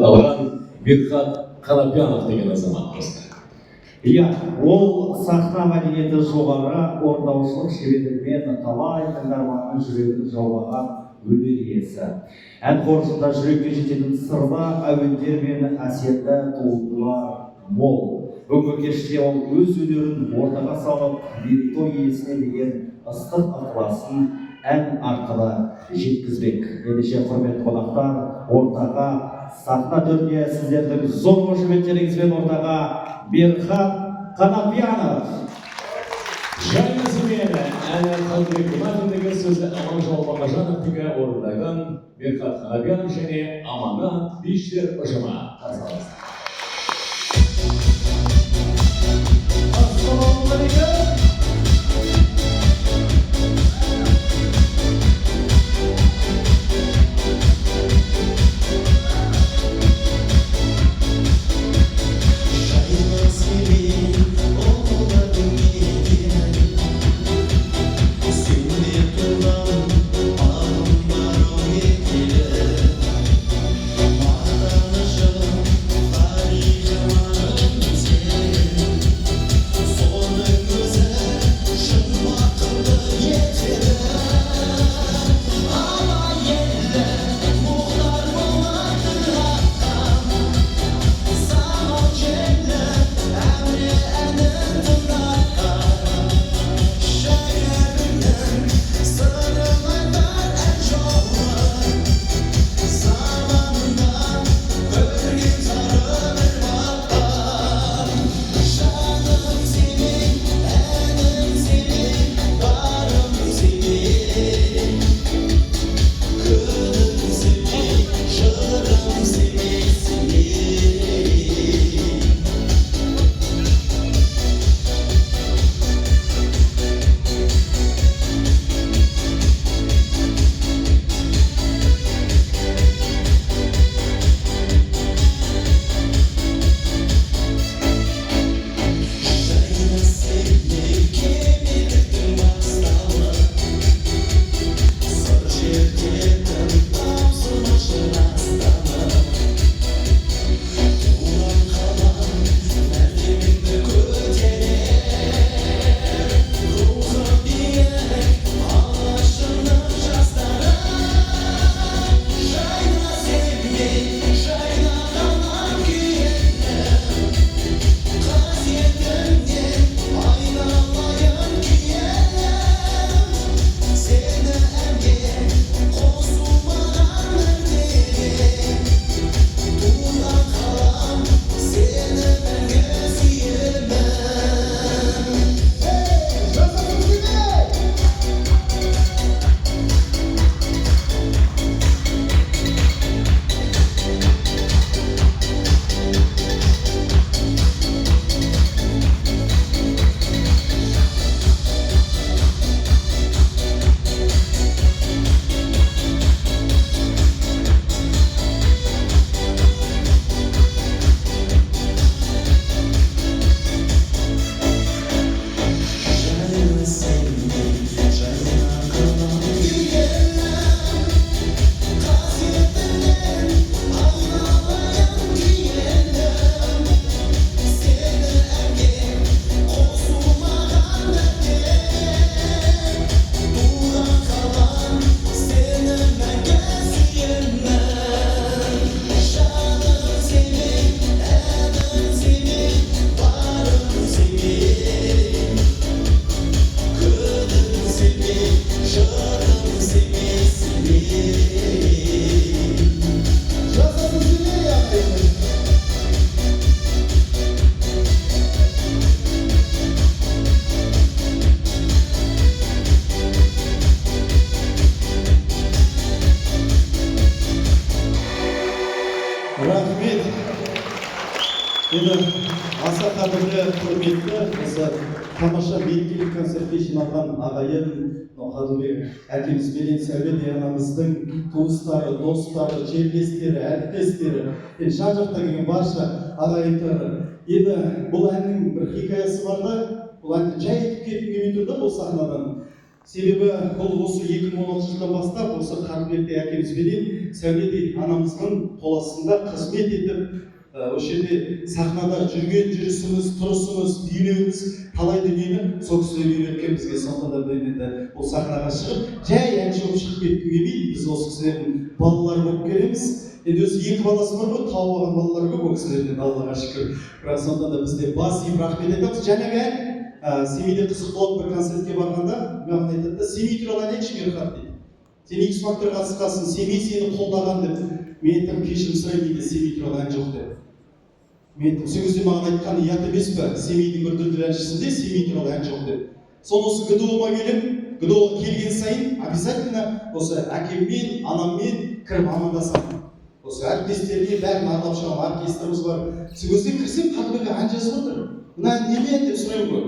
алған Бекхат Қанапиянов деген азаматымыз. Иә, ол сахна мәдениеті жоғары орындаушылық шеберлігімен талай тыңдарманның жүрегін жаулаған өнер иесі. Ән қоржында жүрекке жететін сырлы әуендер мен әсерлі туындылар мол. Бүгінгі кеште ол өз өнерін ортаға салып, мерейтой иесіне деген ыстық ықыласын ән арқылы жеткізбек. Ендеше құрметті қонақтар, ортаға сахна төріне сіздердің зор қошеметтеріңізбен ортаға Бекхат Қанапиянов. Жаңа зімені әні Қалдыбек Мұнатындығы сөзі Аманжол Мағажановтығы орындаған Бекхат Қанапиянов және Аманат Биштер ұжымы. Қарсы алыңыздар. Ассалаумағалейкум. Рахмет. Енді аса қадірлі құрметті осы тамаша мерекелік концертке жиналған ағайын Қадырбек әкемізбен Сәуле анамыздың туыстары, достары, жерлестері, әріптестері, жан-жақтан келген барша ағайындары. Енді бұл әннің бір хикаясы бар да, бұл әнді жай айтып кеткім келмей тұр да бұл сахнадан. Себебі бұл осы 2016 жылдан бастап осы Қадырбекте әкемізбенен Сәуледе анамыздың қоластында қызмет етіп, осы жерде сахнада жүрген жүрісіміз, тұрысымыз, билеуіміз талай дүниені сол кісілер үйреткен бізге. Сондықтан да енді бұл сахнаға шығып, жай әнші болып шығып кеткім келмейді. Біз осы кісілердің балалары болып келеміз. Енді өзі екі баласы бар ғой, тауып алған балалар көп ол кісілерден, Аллаға шүкір. Бірақ сонда да бізде бас иіп рахмет айтамыз. Жаңағы ән Семейде қызық болып бір концертке барғанда маған айтады да, Семей туралы ән айтшы Мирхат дейді. Сен екі спонсорға қатысқансың, Семей сені қолдаған деп. Мен айтам, кешірім сұраймын дейді, Семей туралы ән жоқ деп. Мен айтам, сол кезде маған айтқаны ұят емес пе? Семейдің бір дүлдүл әншісінде Семей туралы ән жоқ деп. Соны осы ГДО-ға келіп, ГДО-ға келген сайын обязательно осы әкеммен, анаммен кіріп амандасамын. Осы әріптестеріне бәрін аралап шығамын, оркестріміз бар. Сол кезде кірсем, Қадырбек ән жазып отыр. Мына ән неме деп сұраймын ғой.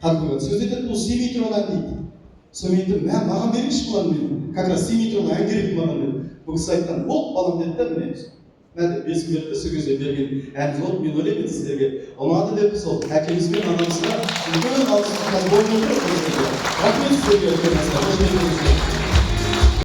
Қадырбек сол кезде айтады, бұл Семей туралы ән дейді. Сонымен айтам, маған беріңізші бұлан мен. Как раз Семей туралы ән керек маған деп. Бұл кісі айтқан, ол балам деді да міне. Мәді бесін берді, сол кезде берген әніз болды, мен ойлаймын сіздерге ұнады деп сол әкеміз бен анамызға үлкен алғысымды білдіріп отырмын. Рахмет сіздерге.